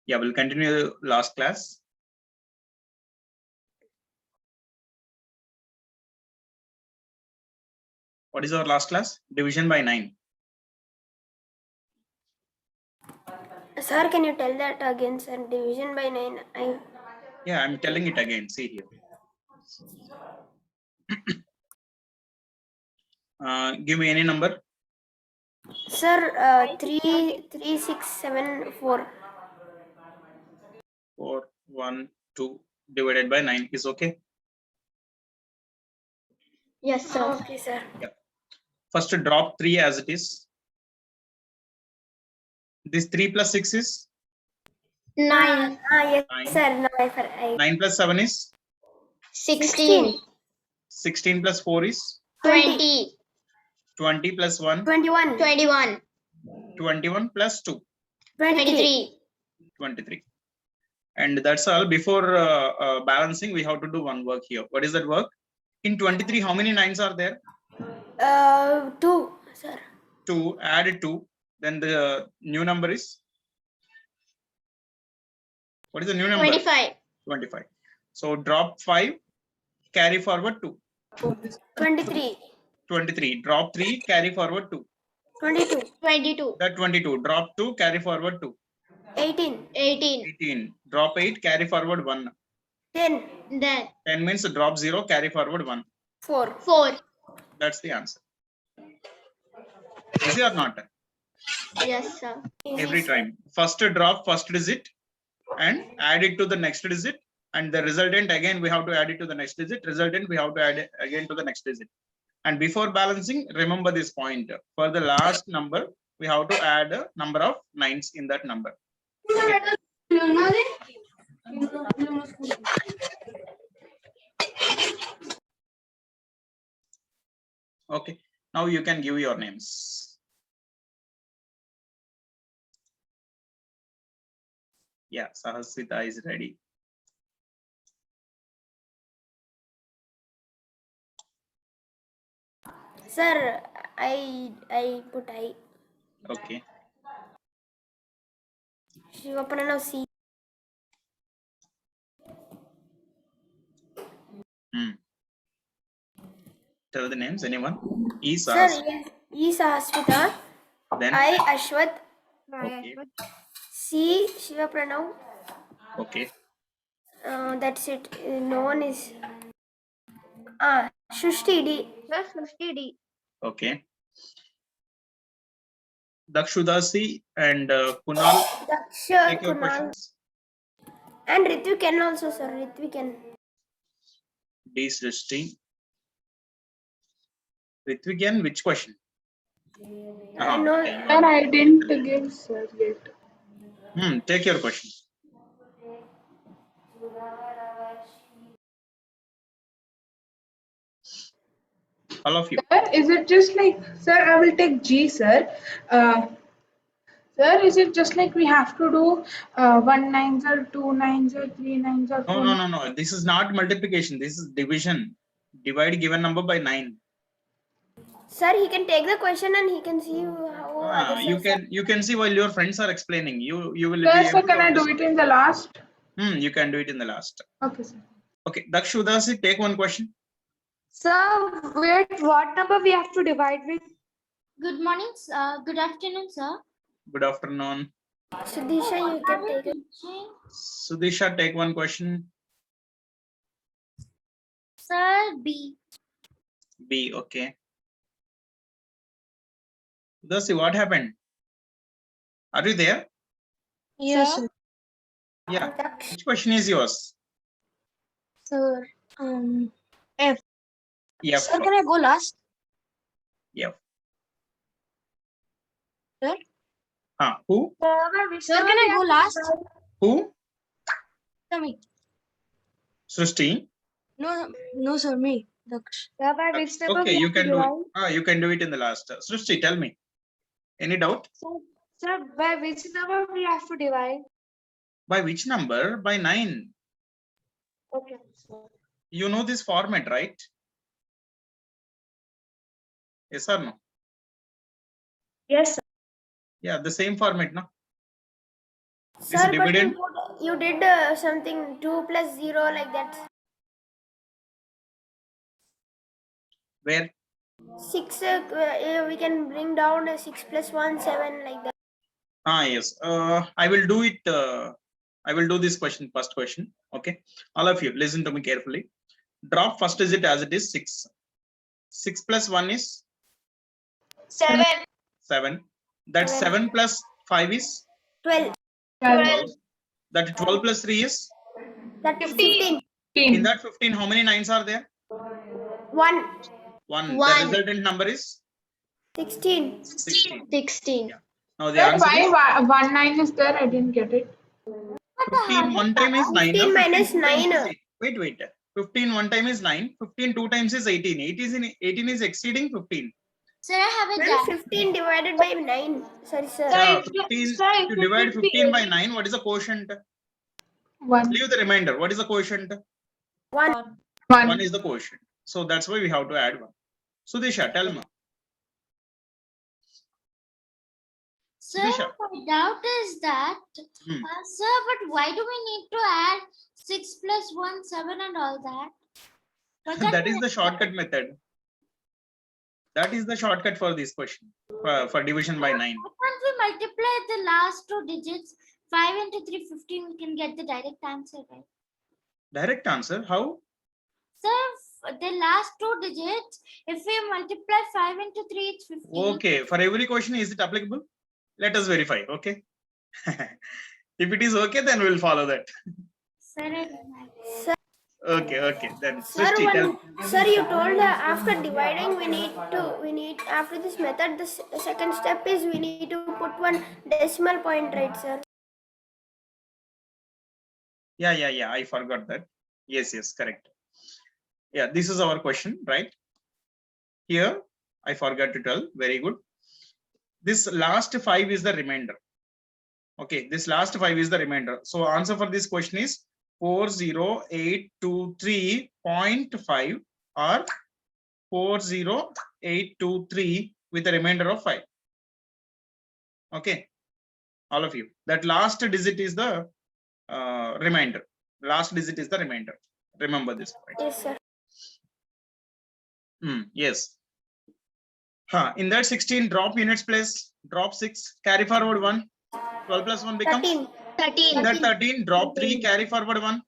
Yeah, we'll continue the last class. What is our last class? Division by 9. Sir, can you tell that again, sir? Division by 9. Yeah, I'm telling it again. See here. Give me any number. Sir, 33674. 4, 1, 2 divided by 9 is okay. Yes, sir. Okay, sir. Yeah. First drop 3 as it is. This 3 plus 6 is 9. Yes, 9. sir. No, 9 plus 7 is 16. 16 plus 4 is 20. 20 plus 1 21. 21. 21 plus 2 23. 23. And that's all. Before balancing, we have to do one work here. What is that work? In 23, how many 9s are there? 2, sir. 2. Add 2. Then the new number is? What is the new number? 25. 25. So drop 5, carry forward 2. 23. 23. Drop 3, carry forward 2. 22. 22. That 22. Drop 2, carry forward 2. 18. 18. 18. Drop 8, carry forward 1. 10. Then 10 means drop 0, carry forward 1. 4. 4. That's the answer. Easy or not? Yes, sir. Every time. First drop first digit and add it to the next digit. And the resultant again we have to add it to the next digit. Resultant we have to add it again to the next digit. And before balancing, remember this point. For the last number, we have to add a number of 9s in that number. Okay. Okay. Now you can give your names. Yeah, Sahasrita is ready. Sir, I put I. Okay. Shivapranav C. Tell the names, anyone? E Sir, Sahasrita. yes. E. Sahasrita. Then I. Ashwath. okay. C. Shivapranav. Okay. That's it. No one is. Shushti D. Sir, 50D. Okay. Dakshudasi and Kunal, Daksha, take your Kunal. questions. And Ritvik can also, sir. Ritvik can. D Srishti. Ritvik can which question? No. Okay. Sir, I didn't give sir yet. Take your question. All of you. Sir, is it just like, sir, I will take G, sir. Sir, is it just like we have to do 1 9s or 2 9s or 3 9s or 4 No. This is not multiplication. This is division. Divide given number by 9. Sir, he can take the question and he can see how others You can see while your friends are explaining. You will Sir, be so able can to I do understand. it in the last? You can do it in the last. Okay, sir. Okay, Dakshudasi, take one question. Sir, wait, what number we have to divide with? Good morning, sir. Good afternoon, sir. Good afternoon. Sudhisha, you can take it. Sudhisha, take one question. Sir, B. B, okay. Sudhasi, what happened? Are you there? Yes, sir. Yeah. Which question is yours? Sir, F. sir, can I go last? F. Sir? Who? Sir, can I go last? Who? Sir, me. Srishti. No, sir, me. Okay, you can do it. You can do it in the last. Srishti, tell me. Any doubt? Sir, by which number we have to divide? By which number? By 9. Okay. You know this format, right? Yes or no? Yes, sir. Yeah, the same format, no? Sir, but dividend- you did something 2 plus 0 like that. Where? 6, we can bring down 6 plus 1, 7 like that. Yes. I will do it. I will do this question, first question. Okay. All of you, listen to me carefully. Drop first digit as it is 6. 6 plus 1 is 7. 7. That Seven. 7 plus 5 is 12. 12. That 12 plus 3 is. That 15. In that 15, how many 9s are there? 1. 1. The One. resultant number is 16. 16. 16. Yeah. Now the Sir, answer is why 1 9 is there? I didn't get it. 15 one time is 9. 15 no? minus 15 two times 9. is 8. Wait. 15 one time is 9. 15 two times is 18. 18 is exceeding 15. Sir, I have a Then doubt. 15 divided by 9. Sorry, sir. Yeah, Sir, 15. sir, If you it divide would be 15 by 9, what is the quotient? 1. Leave the remainder. What is the quotient? 1. 1 1. is the quotient. So that's why we have to add 1. Sudisha, tell me. Sir, Disha. my doubt is that, Hmm. sir, but why do we need to add 6 plus 1, 7 and all that? Why can't That we is the shortcut method. That is the shortcut for this question, for division by 9. Why can't we multiply the last 2 digits? 5 into 3, 15, we can get the direct answer, right? Direct answer, how? Sir, the last 2 digits, if we multiply 5 into 3, it's 15. Okay, for every question, is it applicable? Let us verify, okay? If it is okay, then we will follow that. Sir, I don't know. Sir, Okay, then sir, Srishti, tell. sir, you told after dividing we need after this method the second step is we need to put one decimal point, right, sir? Yeah, I forgot that. Yes, correct. Yeah, this is our question, right? Here, I forgot to tell. Very good. This last 5 is the remainder. Okay, this last 5 is the remainder. So answer for this question is 40823.5 or 40823 with a remainder of 5. Okay, all of you. That last digit is the remainder. Last digit is the remainder. Remember this point. Yes, sir. Yes. In that 16, drop units place, drop 6, carry forward 1. 12 plus 1 becomes 13. 13. in that 13, drop 3, carry forward 1.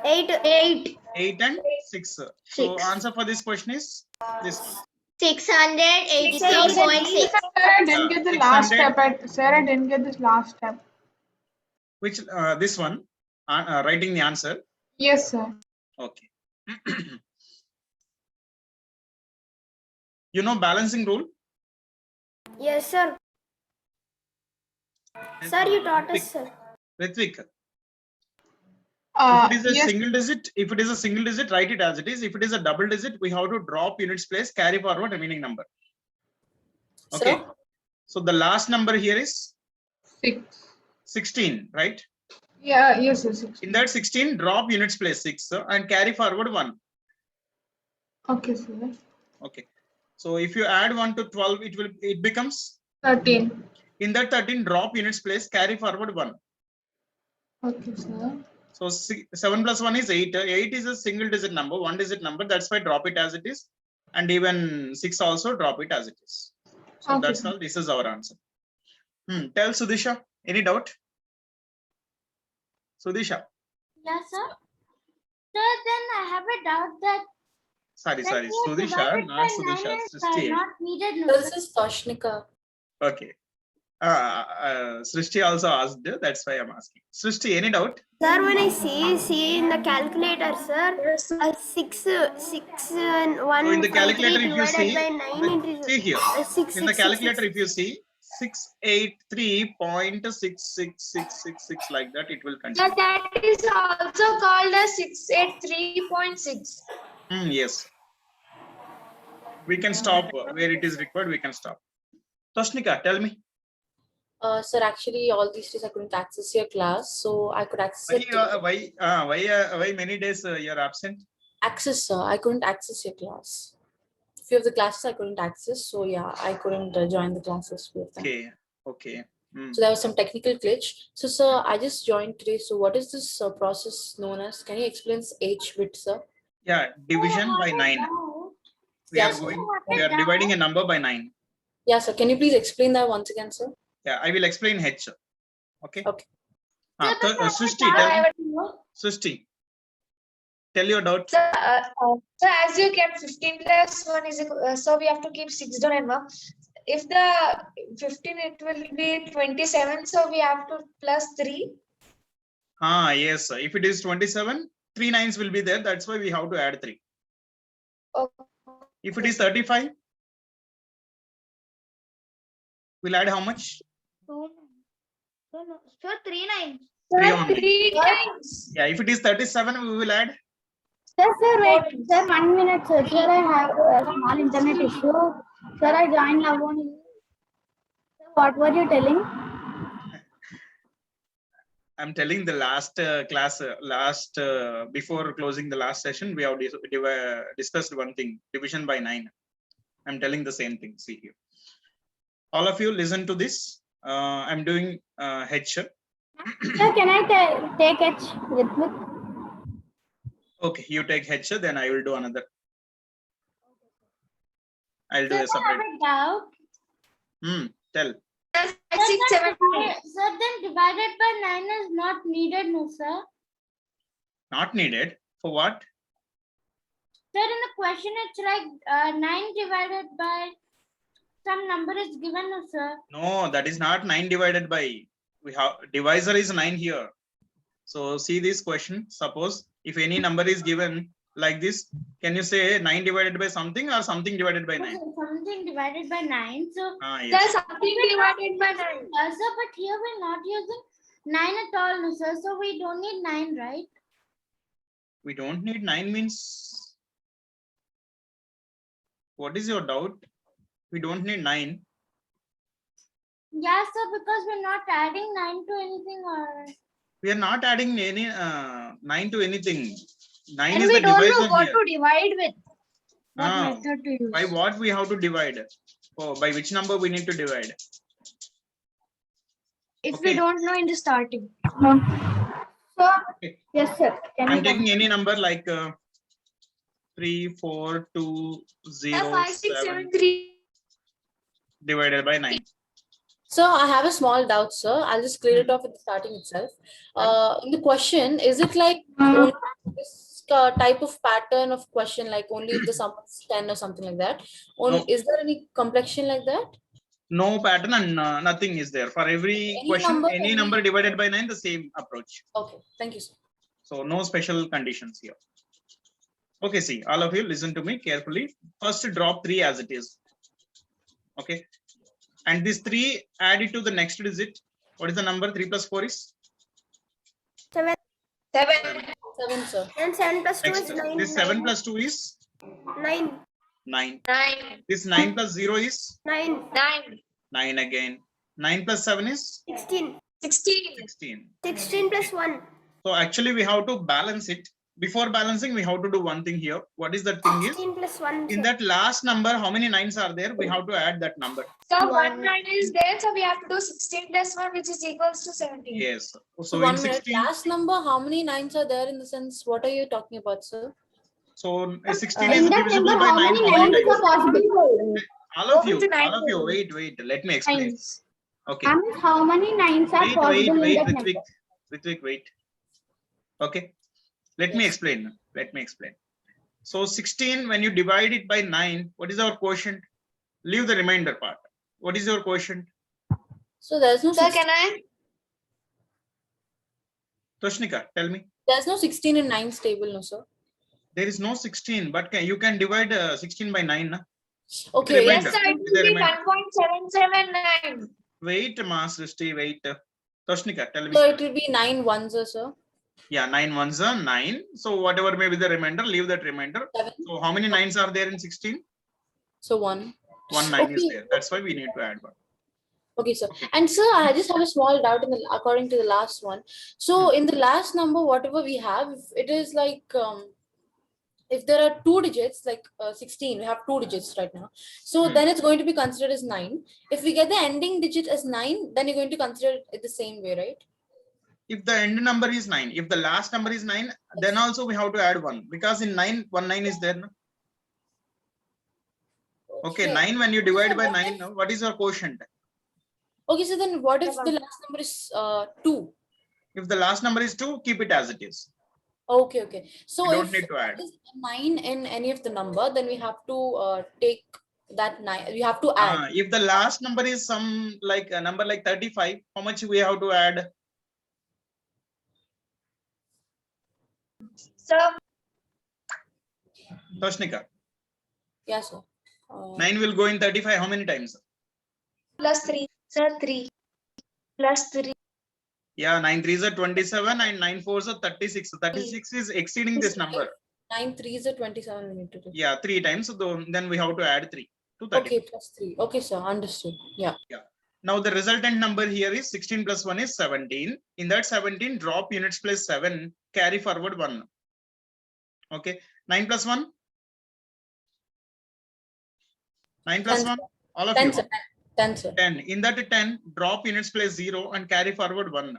8. 8. 8 and 6. So 6. answer for this question is this one. 683.6. Sir, I didn't get the last 600. step. Sir, I didn't get this last step. Which this one, writing the answer. Yes, sir. Okay. You know balancing rule? Yes, sir. Sir, you taught us, sir. Ritvik, Uh, if it is a yes, single digit, write it as it is. If it is a double digit, we have to drop units place, carry forward remaining number. Okay. So the last number here is 6. 16, right? Yeah, yes, yes. In that 16, drop units place 6 and carry forward 1. Okay, sir. Okay. So if you add 1 to 12, it becomes 13. in that 13, drop units place, carry forward 1. Okay, sir. So 7 plus 1 is 8. 8 is a single digit number, 1 digit number. That's why drop it as it is. And even 6 also drop it as it is. So Okay, that's sir. all. This is our answer. Tell Sudisha, any doubt? Sudisha. Yes, sir. Sir, then I have a doubt that Sorry. here Sudisha, divided not by Sudisha. 9 is Srishti. not needed. No, This sir. is Toshnika. Okay. Srishti also asked. That's why I'm asking. Srishti, any doubt? Sir, when I see in the calculator, sir, 6 and 1. So in the calculator, if you divided see, by 9 it see is here. 6. In the calculator, if you see 683.66666 like that, it will continue. Sir, that is also called as 683.6. Yes. We can stop where it is required. We can stop. Toshnika, tell me. Sir, actually, all these days I couldn't access your class, so I could access it. Why many days you're absent? Access, sir. I couldn't access your class. Few of the classes I couldn't access, so yeah, I couldn't join the classes. Few of them. Okay. So there was some technical glitch. So sir, I just joined today. So what is this process known as? Can you explain this H bit, sir? Yeah, division by 9. We Yeah, are sir. we are dividing a number by 9. Yeah, sir. Can you please explain that once again, sir? Yeah, I will explain H. Okay. Okay. Srishti, Srishti, tell your doubt. So as you kept 15 plus 1 is equal, so we have to keep 6 down and 1. If the 15, it will be 27. So we have to plus 3. Yes. If it is 27, 3 nines will be there. That's why we have to add 3. Okay. If it is 35, we'll add how much? 2 9. So 3 9. 3 only. 3 times. Yeah, if it is 37, we will add. Sir, wait. Sir, 1 minute, sir. Sir, I have a small internet issue. Sir, I joined now only. Sir, what were you telling? I'm telling the last class, before closing the last session, we have discussed one thing, division by 9. I'm telling the same thing. See here. All of you listen to this. I'm doing H. Sir, can I take H with me? Okay, you take H, then I will do another. I'll do Sir, a I have separate. a doubt. Tell. 6, 7, 8. Sir, then divided by 9 is not needed, no, sir. Not needed. For what? Sir, in the question, it's like 9 divided by some number is given, no, sir. No, that is not 9 divided by. We have divisor is 9 here. So see this question. Suppose if any number is given like this, can you say 9 divided by something or something divided by 9? Something divided by 9. So, There's Yes. something divided by 9. sir, but here we're not using 9 at all, no, sir. So we don't need 9, right? We don't need 9 means. What is your doubt? We don't need 9. Yeah, sir, because we're not adding 9 to anything or. We are not adding any 9 to anything. 9 And is we the don't know divisor what here. to divide with. What Ah, method to use. by what we have to divide? Oh, by which number we need to divide? If Okay. we don't know in the starting. Sir, Okay. yes, sir. Can I'm you taking any number like 3, 4, 2, 0, 5, 6, 7 7, 3. divided by 9. So I have a small doubt, sir. I'll just clear it off at the starting itself. In the question, is it like only this type of pattern of question, like only if the sum is 10 or something like that? No. Is there any complexion like that? No pattern and nothing is there. For every Any question, number, any any- number divided by 9, the same approach. Okay, thank you, sir. So no special conditions here. Okay, see, all of you listen to me carefully. First drop 3 as it is. Okay. And this 3 add it to the next digit. What is the number? 3 plus 4 is? 7. 7. 7, sir. And 7 plus 2 Next, is 9. this 7 plus 2 is 9. 9. 9. This 9 plus 0 is 9. 9. 9 again. 9 plus 7 is 16. 16. 16. 16 plus 1. So actually we have to balance it. Before balancing, we have to do one thing here. What is that thing is? 16 plus 1. In that last number, how many 9s are there? We have to add that number. So 1 9 is there, so we have to do 16 plus 1, which is equals to 17. Yes. So So in 1 minute, 16, last number, how many 9s are there in the sense? What are you talking about, sir? so 16 is in that divisible number, by how 9. many How many nines are times? possible? All of Go you, with the all of you, nine. wait, let me explain. Times. Okay. How many nines are Wait, possible in that Ritvik, number? Ritvik, wait. Okay. Let me explain. So 16, when you divide it by 9, what is our quotient? Leave the remainder part. What is your quotient? So there's no Sir, 16, can I? Toshnika, tell me. there's no 16 in 9's table, no, sir. There is no 16, but you can divide 16 by 9. Na? Okay, Remainder. Yes, sir, it With will the be remainder. 1.779. Wait, Mas Srishti, wait. Toshnika, tell me. so it will be 9 ones, sir. Yeah, 9 ones are 9. So whatever may be the remainder, leave that remainder. 7. So how many 9s are there in 16? So 1. 1 9 is Okay. there. That's why we need to add 1. Okay, sir. And sir, I just have a small doubt according to the last one. So in the last number, whatever we have, if it is like if there are 2 digits like 16, we have 2 digits right now. So then it's going to be considered as 9. If we get the ending digit as 9, then you're going to consider it the same way, right? If the end number is 9, if the last number is 9, then also we have to add 1, because in 9, 9 is there. No? Okay, 9 when you divide by 9, now what is your quotient? Okay, so then what if the last number is 2? If the last number is 2, keep it as it is. Okay. So You don't if need to add. there is a 9 in any of the number, then we have to take that 9. We have to add. If the last number is some like a number like 35, how much we have to add? So Toshnika, Yeah, sir. 9 will go in 35 how many times? plus 3. Sir, 3 plus 3. Yeah, 9 3s are 27 and 9 4s are 36. So 36 is exceeding this number. 9 3s are 27 we need to do. Yeah, 3 times. So then we have to add 3 to 30. Okay, plus 3. Okay, sir. Understood. Yeah. Now the resultant number here is 16 plus 1 is 17. In that 17, drop units place 7, carry forward 1. Okay, 9 plus 1? 9 plus 1? All of 10, you. sir. 10, sir. 10. In that 10, drop units place 0 and carry forward 1.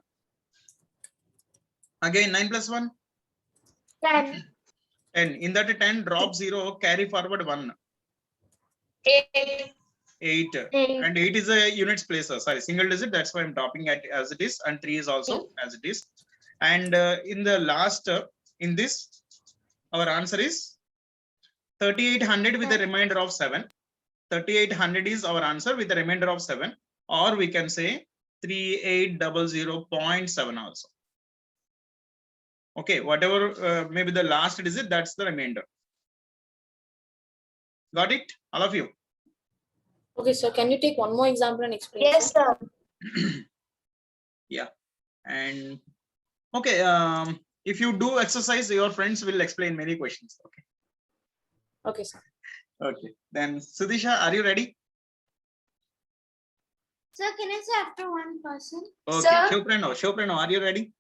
Again, 9 plus 1? 10. 10. In that 10, drop 0, carry forward 1. 8. 8. And 8 is a units place. Sorry, single digit. That's why I'm dropping it as it is. And 3 is also as it is. And in the last, in this, our answer is 3800 with a remainder of 7. 3800 is our answer with a remainder of 7. Or we can say 3800.7 also. Okay, whatever maybe the last digit, that's the remainder. Got it? All of you? Okay, sir. Can you take one more example and explain? Yes, sir? sir. Yeah. And okay, if you do exercise, your friends will explain many questions. Okay. Okay, sir. Okay. Then Sudhisha, are you ready? Sir, can I say after one person? Okay. Sir. Showprano, are you ready?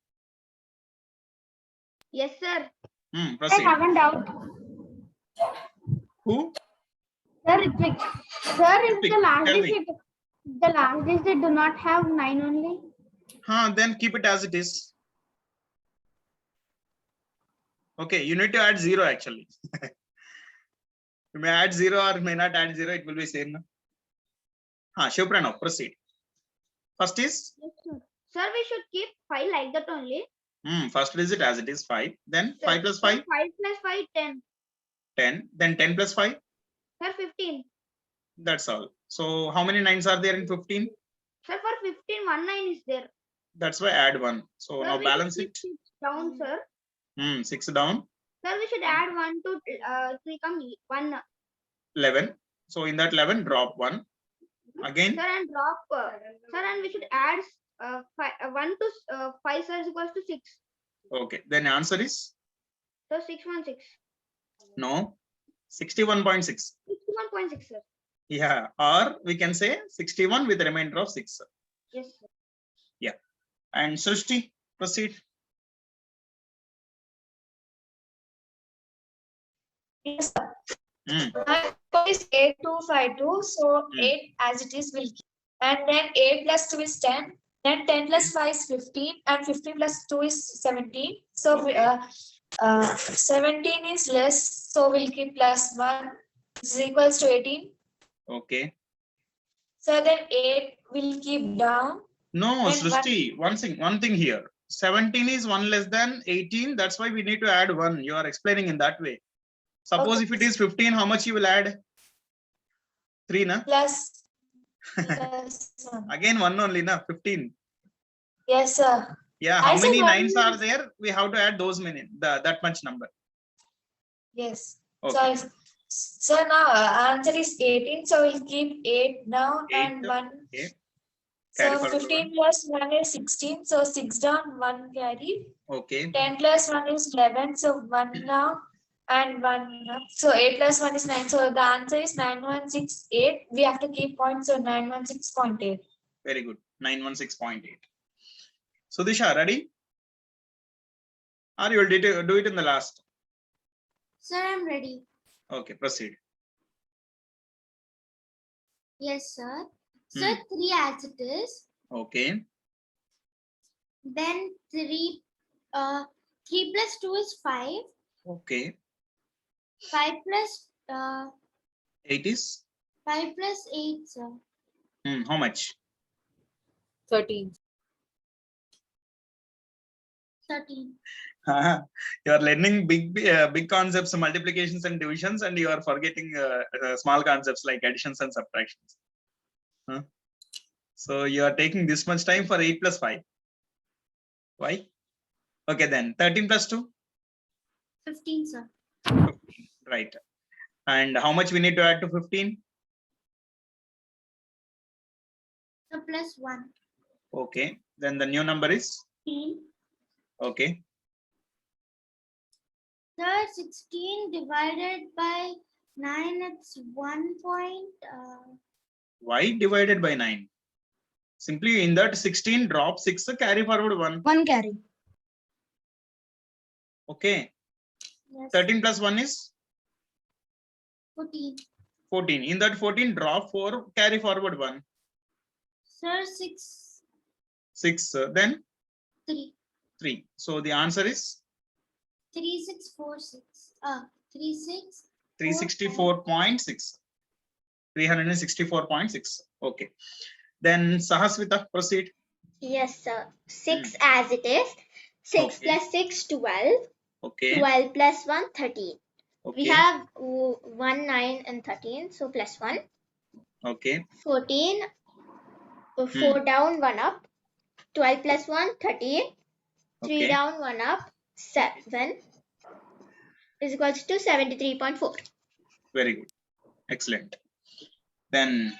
Yes, sir. I Proceed. have a doubt. Who? Sir, if the last Tell me. digit, the last digit do not have 9 only. Then keep it as it is. Okay, you need to add 0 actually. You may add 0 or may not add 0, it will be same. Shivprano, proceed. First is? Yes, sir. Sir, we should keep 5 like that only. First digit as it is 5. Then 5 plus 5? 5 plus 5, 10. 10. Then 10 plus 5? Sir, 15. That's all. So how many 9s are there in 15? Sir, for 15, 1 9 is there. That's why add 1. So Sir, now we balance should it. keep 6 down, sir. 6 down. Sir, we should add 1 to 3 come 1. 11. So in that 11, drop 1. Again. Sir, and drop. Sir, and we should add 1 to 5, sir, is equals to 6. Okay. Then answer is? So 616. No. 61.6. 61.6, sir. Yeah. Or we can say 61 with a remainder of 6. Yes, sir. And Srishti, proceed. Yes, sir. Hmm. My code is 8252. So 8 as it is will keep. And then 8 plus 2 is 10. Then 10 plus 5 is 15. And 15 plus 2 is 17. So 17 is less. So we'll keep plus 1 is equals to 18. Okay. So then 8 will keep down. No, And Srishti, one thing here. 17 is 1 less than 18. That's why we need to add 1. You are explaining in that way. Suppose Okay. if it is 15, how much you will add? 3, na? Plus 1. Again 1 only, na? 15. Yes, sir. Yeah, how I said many one 9s are there? We have to add those many, that much number. Yes. Okay. So now answer is 18. So we'll keep 8 now 8, and 1. okay. Carry So forward 15 plus 1 is 16. So 6 down, 1 carry. Okay. 10 plus 1 is 11. So 1 now and 1 now. So 8 plus 1 is 9. So the answer is 9168. We have to keep points. So 916.8. Very good. 916.8. Sudhisha, ready? Or you will do it in the last? Sir, I'm ready. Okay, proceed. Yes, sir. Sir, 3 as it is. Okay. Then 3 plus 2 is 5. Okay. 5 plus 8 is 5 plus 8, sir. how much? 13. 13. You are learning big concepts, multiplications and divisions, and you are forgetting small concepts like additions and subtractions. So you are taking this much time for 8 plus 5. Why? Okay, then 13 plus 2. 15, sir. 15, right. And how much we need to add to 15? So plus 1. Okay. Then the new number is? 16. Okay. Sir, 16 divided by 9, it's 1 point. Why divided by 9? Simply in that 16 drop 6, carry forward 1. 1 carry. Okay. Yes. 13 plus 1 is 14. 14. In that 14 drop 4, carry forward 1. Sir, 6. 6. Then 3. 3. So the answer is 3646. 36. 364.6. 364.6. Okay. Then Sahaswita, proceed. Yes, sir. 6 as it is. 6 Okay. plus 6, 12. Okay. 12 plus 1, 13. Okay. We have 1, 9 and 13. So plus 1. Okay. 14. 4 down, 1 up. 12 plus 1, 13. 3 Okay. down, 1 up. 7 is equals to 73.4. Very good. Excellent. Then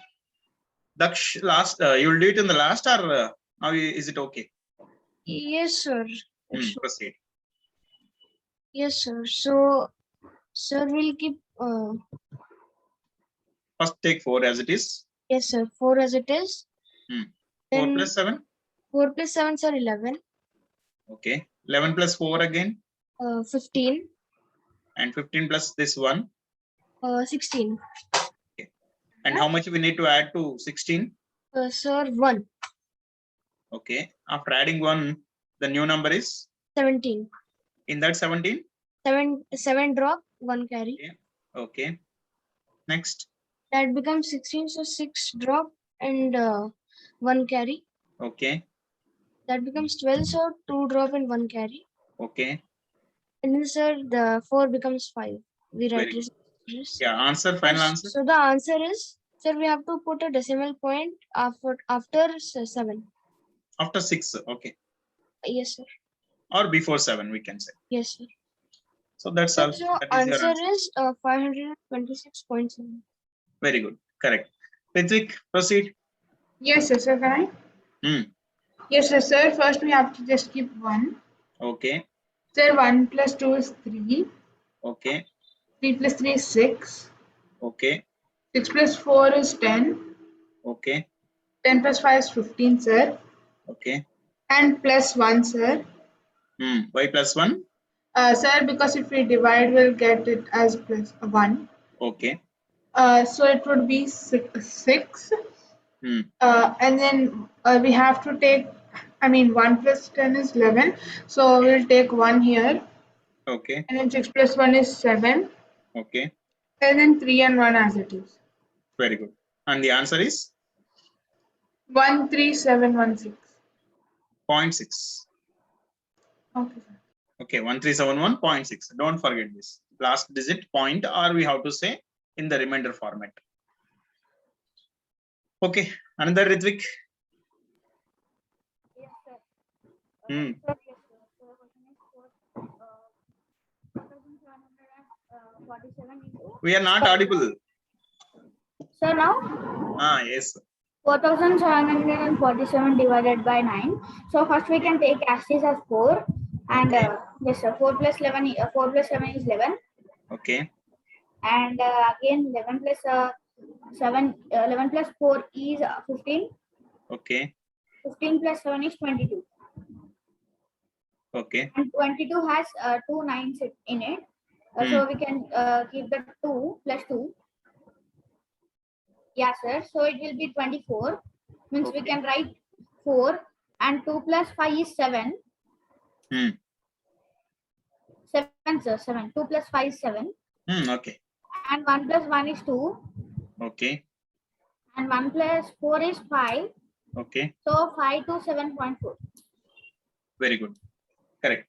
Daksh, last, you will do it in the last, or now is it okay? Yes, sir. Proceed. Yes, sir. So, sir, we'll keep, First take 4 as it is. yes, sir, 4 as it is. 4 Then plus 7. 4 plus 7, sir, 11. Okay. 11 plus 4 again. 15. And 15 plus this 1. 16. And how much we need to add to 16? Sir, 1. Okay. After adding 1, the new number is? 17. In that 17? 7 drop, 1 carry. Okay. Next. That becomes 16, so 6 drop and 1 carry. Okay. That becomes 12, so 2 drop and 1 carry. Okay. And then, sir, the 4 becomes 5. We write Very this. Yeah, answer, final answer. So the answer is, sir, we have to put a decimal point after 7. After 6. Okay. Yes, sir. Or before 7, we can say. Yes, sir. So that's all. So That is your answer is 526.7. Very good. Correct. Ritvik, proceed. Yes, sir. Sir, can I? Yes, sir. Sir, first we have to just keep 1. Okay. Sir, 1 plus 2 is 3. Okay. 3 plus 3 is 6. Okay. 6 plus 4 is 10. Okay. 10 plus 5 is 15, sir. Okay. And plus 1, sir. Why plus 1? Sir, because if we divide, we'll get it as plus 1. Okay. So it would be 6. And then we have to take, 1 plus 10 is 11. So we'll take 1 here. Okay. And then 6 plus 1 is 7. Okay. And then 3 and 1 as it is. Very good. And the answer is? 13716. 0.6. Okay, sir. Okay, 1371.6. Don't forget this. Last digit point, or we have to say in the remainder format. Okay, another Ritvik. Yes, sir. Hmm. Sir, yes, sir. So the question is what 4,747 into. We are not audible. So now Yes. 4,747 divided by 9. So first we can take as is as 4. And yes, sir. 4 plus 11, 4 plus 7 is 11. Okay. And again 11 plus 7, 11 plus 4 is 15. Okay. 15 plus 7 is 22. Okay. And 22 has 2 9s in it. So we can keep the 2 plus 2. Yeah, sir. So it will be 24. Means we Okay. can write 4 and 2 plus 5 is 7. 7, sir. 7. 2 plus 5 is 7. Okay. And 1 plus 1 is 2. Okay. And 1 plus 4 is 5. Okay. So 5 to 7.4. Very good. Correct.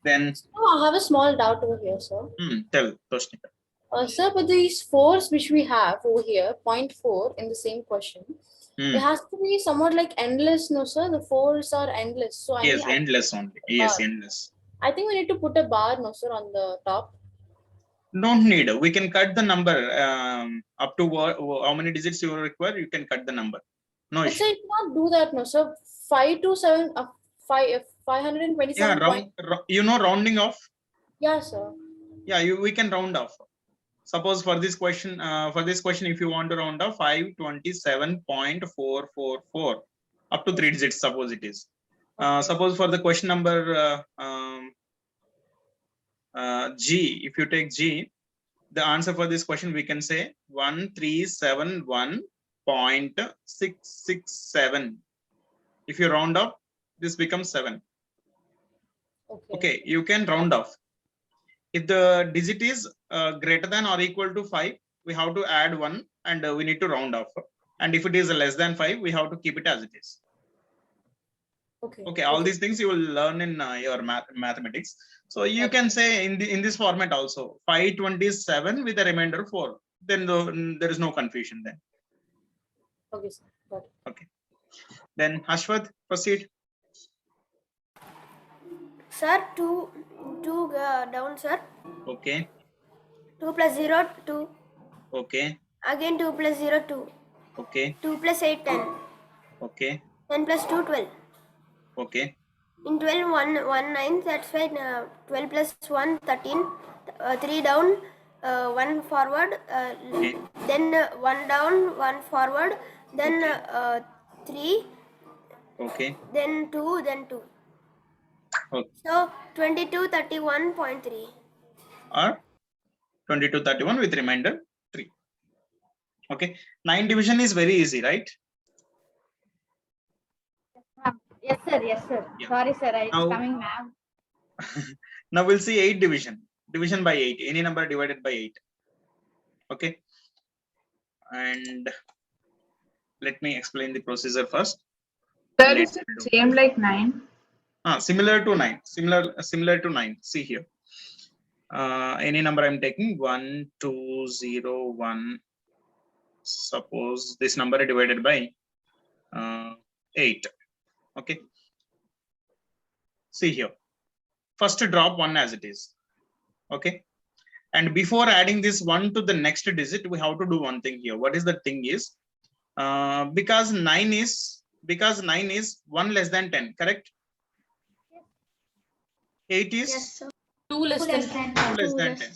Then So I have a small doubt over here, sir. tell Toshnika. Sir, but these fours which we have over here, 0.4 in the same question, it has to be somewhat like endless, no, sir? The fours are endless. So Yes, I endless only. Yes, endless. I think we need to put a bar, no, sir, on the top. Don't need. We can cut the number up to how many digits you require. You can cut the number. No But issue. sir, you cannot do that, no, sir. 5 to 7, 527. Yeah, rounding off. Yeah, sir. Yeah, we can round off. Suppose for this question, if you want to round off 527.444 up to 3 digits, suppose it is. Suppose for the question number G, if you take G, the answer for this question we can say 1371.667. If you round up, this becomes 7. Okay, you can round off. If the digit is greater than or equal to 5, we have to add 1 and we need to round off. And if it is less than 5, we have to keep it as it is. Okay, all these things you will learn in your mathematics. So you can say in this format also 527 with a remainder 4. Then there is no confusion then. Okay, sir. Got it. Okay. Then Ashwath, proceed. Sir, 2 down, sir. Okay. 2 plus 0, 2. Okay. Again 2 plus 0, 2. Okay. 2 plus 8, 10. Okay. 10 plus 2, 12. Okay. In 12, 1 9. That's why 12 plus 1, 13. 3 down, 1 forward. Then 1 down, 1 forward. Then 3. Okay. Then 2, then 2. Okay. So 2231.3. Or 2231 with remainder 3. Okay. 9 division is very easy, right? Yes, sir. Yes, sir. Yeah. Sorry, sir. It's Now- coming now. Now we'll see 8 division. Division by 8. Any number divided by 8. Okay. And let me explain the procedure first. That is the same like 9. Similar to 9. Similar to 9. See here. Any number I'm taking 1, 2, 0, 1. Suppose this number divided by 8. Okay. See here. First drop 1 as it is. Okay. And before adding this 1 to the next digit, we have to do one thing here. What is the thing is? Because 9 is 1 less than 10, correct? 8 is Yes, sir. 2 less than 2 less than 10.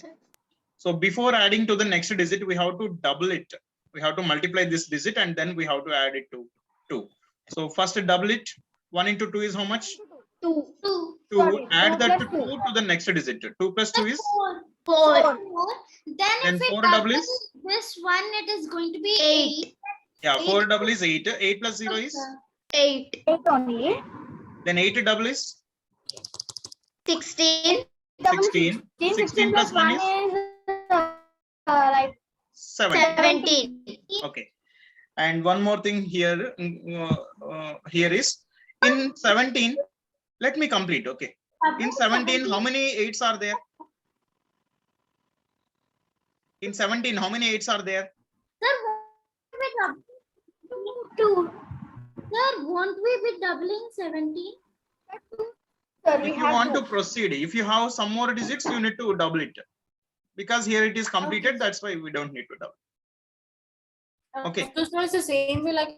So before adding to the next digit, we have to double it. We have to multiply this digit and then we have to add it to 2. So first double it. 1 into 2 is how much? 2. 2. Add that 2 to 2 to the next digit. 2 plus 2 is 4. Then Then if we 4 double double is? this one, it is going to be 8. Yeah, 4 Eight. double is 8. 8 plus 0 is? 8. 8 only. Then 8 double is 16. 16. 16 plus 1 is Like 17. 17. Okay. And one more thing here, here is in 17, let me complete. Okay. In 17, how many 8s are there? In 17, how many 8s are there? Sir, won't we be doubling 17? sir, we If you have want to. to proceed, if you have some more digits, you need to double it. Because here it is completed, that's why we don't need to double. Okay. So it's the same way like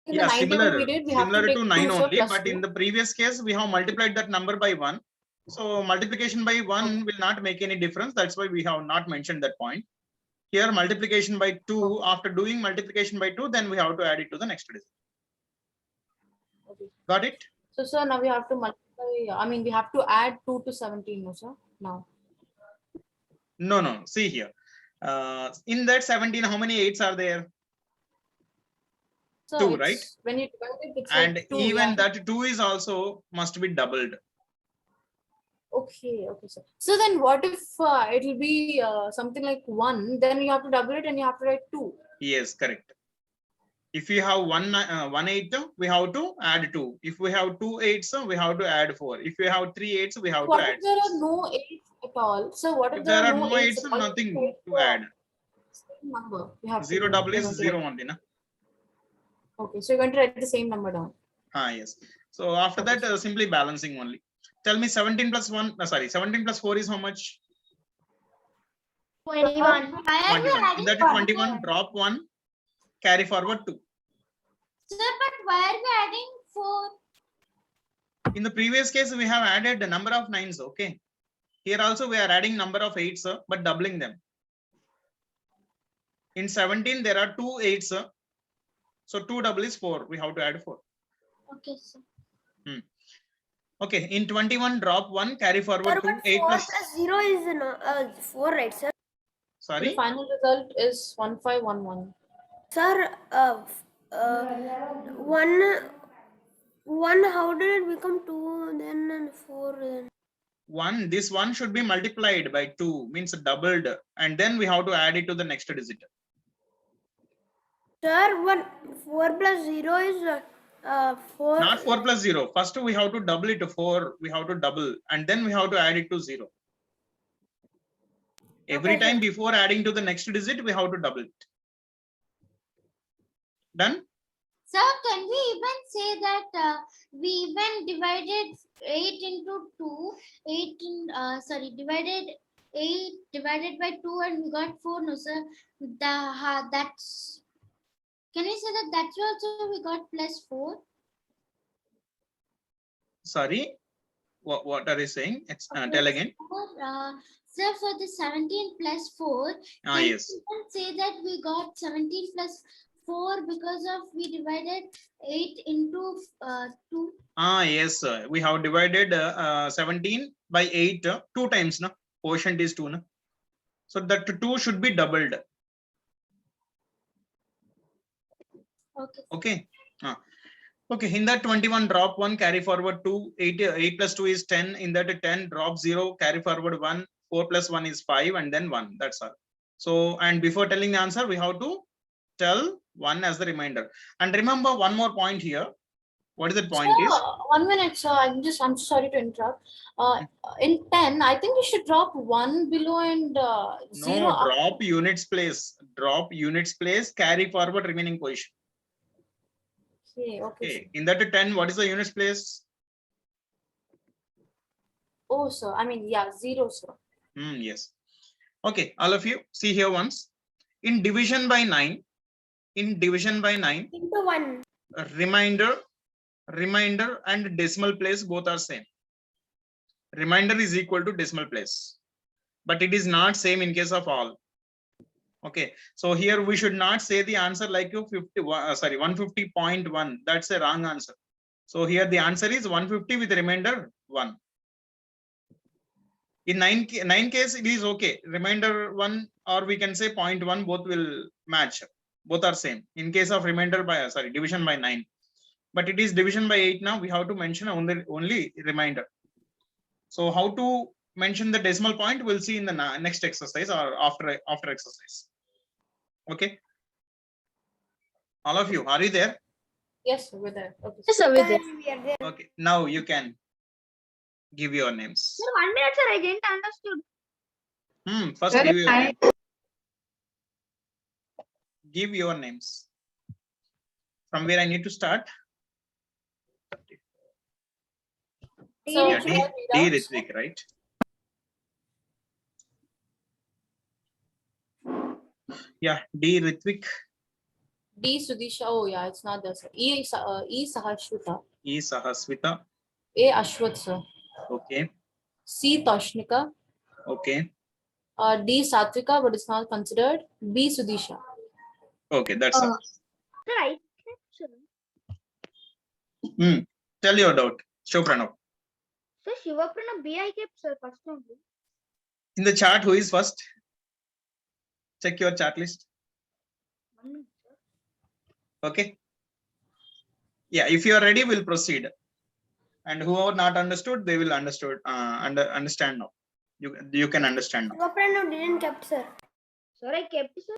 in Yeah, the 90 similar, we did, we have similar to to take 9 2, sir, only, plus but 2. in the previous case, we have multiplied that number by 1. So multiplication by 1 will not make any difference. That's why we have not mentioned that point. Here, multiplication by 2, after doing multiplication by 2, then we have to add it to the next digit. Okay. Got it? So sir, now we have to multiply, we have to add 2 to 17, no sir, now. No. See here. In that 17, how many 8s are there? So 2, it's- right? When you divide it, it's And like 2. even Yeah. that 2 is also must be doubled. Okay, sir. So then what if it will be something like 1, then you have to double it and you have to write 2. Yes, correct. If you have 1 8, we have to add 2. If we have 2 8s, we have to add 4. If we have 3 8s, we have What to if add there 6. are no 8 at all? So what if If there there are are no no 8s? 8s, nothing to add. Same number. You have 0 to do. double You're is going to 0 write. only, na? Okay, so you're going to write the same number down. Yes. So after Okay. that, simply balancing only. Tell me 17 plus 1, 17 plus 4 is how much? 21. Why are we 21. In adding that 1? 21, drop 1, carry forward 2. Sir, but why are we adding 4? In the previous case, we have added the number of 9s, okay? Here also we are adding number of 8s, but doubling them. In 17, there are 2 8s. So 2 double is 4. We have to add 4. Okay, sir. Okay, in 21, drop 1, carry forward Sir, 2. but 8 4 plus. plus 0 is 4, right, sir? The Sorry. final result is 1511. Sir, 1, how did it become 2, then 4? Then? 1, this 1 should be multiplied by 2, means doubled. And then we have to add it to the next digit. Sir, 4 plus 0 is 4. Not 4 plus 0. First, we have to double it to 4. We have to double. And then we have to add it to 0. Every Okay, time sir. before adding to the next digit, we have to double it. Done? Sir, can we even say that we even divided 8 into 2, 8 in, divided 8 divided by 2 and we got 4, no sir? That's, can we say that that's also we got plus 4? Sorry. What are you saying? Tell again. Sir, for the 17 plus 4, can Yes. we even say that we got 17 plus 4 because of we divided 8 into 2? Yes, we have divided 17 by 8 2 times. No? Quotient is 2. No? So that 2 should be doubled. Okay. Okay. Okay, in that 21, drop 1, carry forward 2. 8 plus 2 is 10. In that 10, drop 0, carry forward 1. 4 plus 1 is 5, and then 1. That's all. So, and before telling the answer, we have to tell 1 as the remainder. And remember one more point here. What is the point is? 1 minute, sir. I'm sorry to interrupt. In 10, I think you should drop 1 below and 0. No, drop units place. Drop units place, carry forward remaining position. Okay. Okay. In that 10, what is the units place? Oh, sir. I mean, yeah, 0, sir. Yes. Okay, all of you see here once. In division by 9, Into 1. remainder and decimal place both are same. Remainder is equal to decimal place, but it is not same in case of all. Okay, so here we should not say the answer like 150.1. That's a wrong answer. So here the answer is 150 with remainder 1. In 9 case, it is okay. Remainder 1, or we can say 0.1, both will match. Both are same. In case of remainder by, division by 9. But it is division by 8 now. We have to mention only remainder. So how to mention the decimal point, we'll see in the next exercise or after exercise. Okay. All of you, are you there? Yes, sir, we're there. Okay. Yes, sir, with it. We are there. Okay. Now you can give your names. Sir, 1 minute, sir. I didn't understood. First Sir, give your I- name. Give your names. From where I need to start? So, Yeah, should I read D out? Ritvik, right? Yeah, D Ritvik. D Sudisha. Oh, yeah, it's not there, sir. E Sahashwita. E Sahaswita. A Ashwat, sir. Okay. C Toshnika. Okay. D Satvika, but it's not considered. B Sudisha. Okay, that's all. Sir, I Tell your doubt. Show Pranav. Sir, Shiva Pranav B I kept, sir, first only. In the chart, who is first? Check your chart list. Okay. Yeah, if you are ready, we'll proceed. And whoever not understood, they will understand now. You can understand now. Soprano didn't kept, sir. Sir, I kept, sir.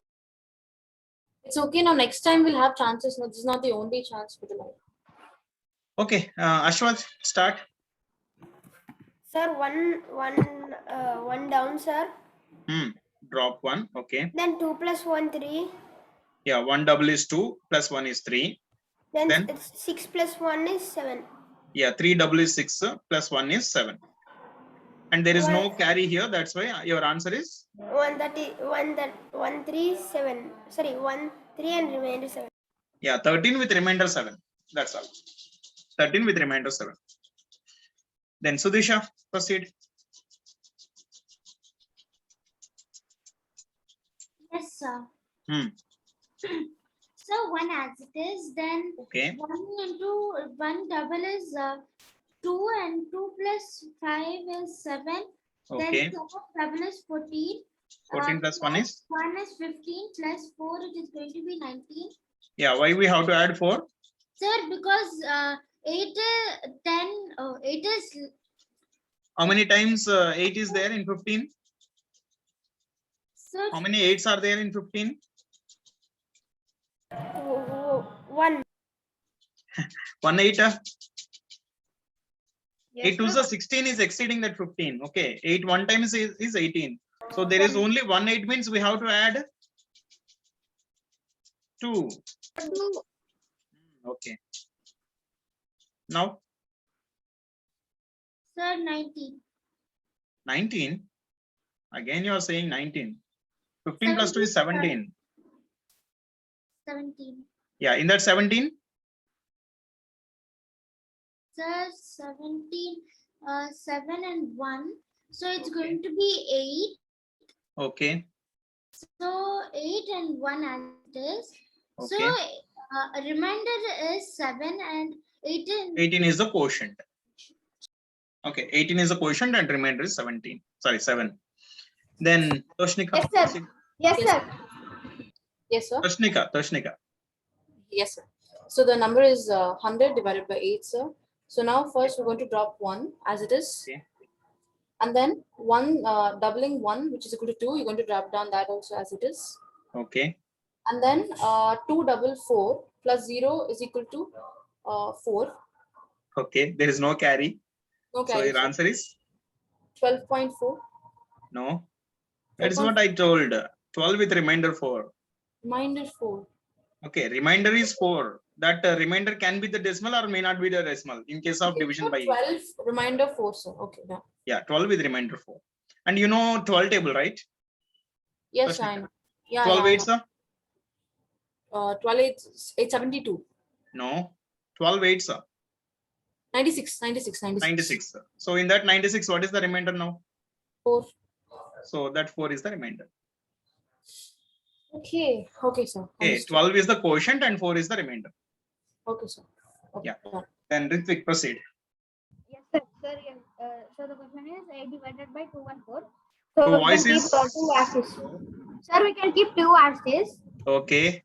It's okay now. Next time we'll have chances. No, this is not the only chance for the life. Okay, Ashwath, start. Sir, one down, sir. Drop 1. Okay. Then 2 plus 1, 3. Yeah, 1 double is 2 plus 1 is 3. Then it's 6 plus 1 is 7. Yeah, 3 double is 6 plus 1 is 7. And there is no carry here. That's why your answer is 137. Sorry, 1 3 and remainder 7. yeah, 13 with remainder 7. That's all. 13 with remainder 7. Then Sudisha, proceed. Yes, sir. Hmm. So 1 as it is, then Okay. 1 into 1 double is 2 and 2 plus 5 is 7. Okay. Then 7 double is 14. 14 plus 1 is? 1 is 15 plus 4, it is going to be 19. Yeah, why we have to add 4? Sir, because 8 is 10, 8 is, How many times 8 is there in 15? sir, How many 8s are there in 15? 1. 1 8. 8 Yes, to sir. the 16 is exceeding that 15. Okay. 8 one time is 18. So there is only 1 8 means we have to add 2. Okay. Now sir, 19. 19. Again you are saying 19. 15 plus 2 is 17. 17. Yeah, in that 17. Sir, 17, 7 and 1. So it's going to be 8. Okay. So 8 and 1 as it is. So Okay. remainder is 7 and 18. 18 is the quotient. Okay, 18 is the quotient and remainder is 17. Sorry, 7. Then Toshnika. Yes, sir. Yes, Yes. sir. Yes, sir. Toshnika. Yes, sir. So the number is 100 divided by 8, sir. So now first we're going to drop 1 as it is. Okay. And then 1 doubling 1, which is equal to 2, you're going to drop down that also as it is. Okay. And then 2 double 4 plus 0 is equal to 4. Okay. There is no carry. No So carry. your answer is 12.4. no. That is what I told. 12 with remainder 4. Remainder 4. Okay. Remainder is 4. That remainder can be the decimal or may not be the decimal in case of Okay, division so by 8. 12 remainder 4, sir. Okay, done. Yeah, 12 with remainder 4. And you know 12 table, right? Yes, Toshnika. I know. Yeah, 12 yeah, 8s, sir? 12 872. No. 12 8s, sir. 96. 96. Sir. So in that 96, what is the remainder now? 4. So that 4 is the remainder. Okay, sir. Okay, Understood. 12 is the quotient and 4 is the remainder. Okay, sir. Okay, Yeah. done. Then Ritvik, proceed. Yes, sir. Sir, yes. So the question is 8 divided by 2 and 4. So So we voice can keep is 2 as is. Sir, we can keep 2 as is. okay.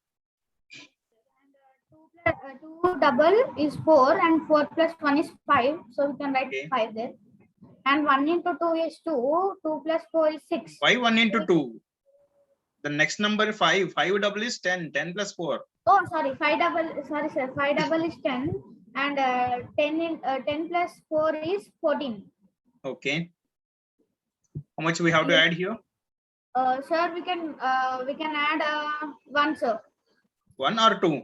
2 double is 4 and 4 plus 1 is 5. So we can write Okay. 5 there. And 1 into 2 is 2. 2 plus 4 is 6. Why 1 into 2? The next number 5. 5 double is 10. 10 plus 4. Oh, sorry. 5 double. Sorry, sir. 5 double is 10. And 10 plus 4 is 14. Okay. How much we have to add here? Sir, we can add 1, sir. 1 or 2?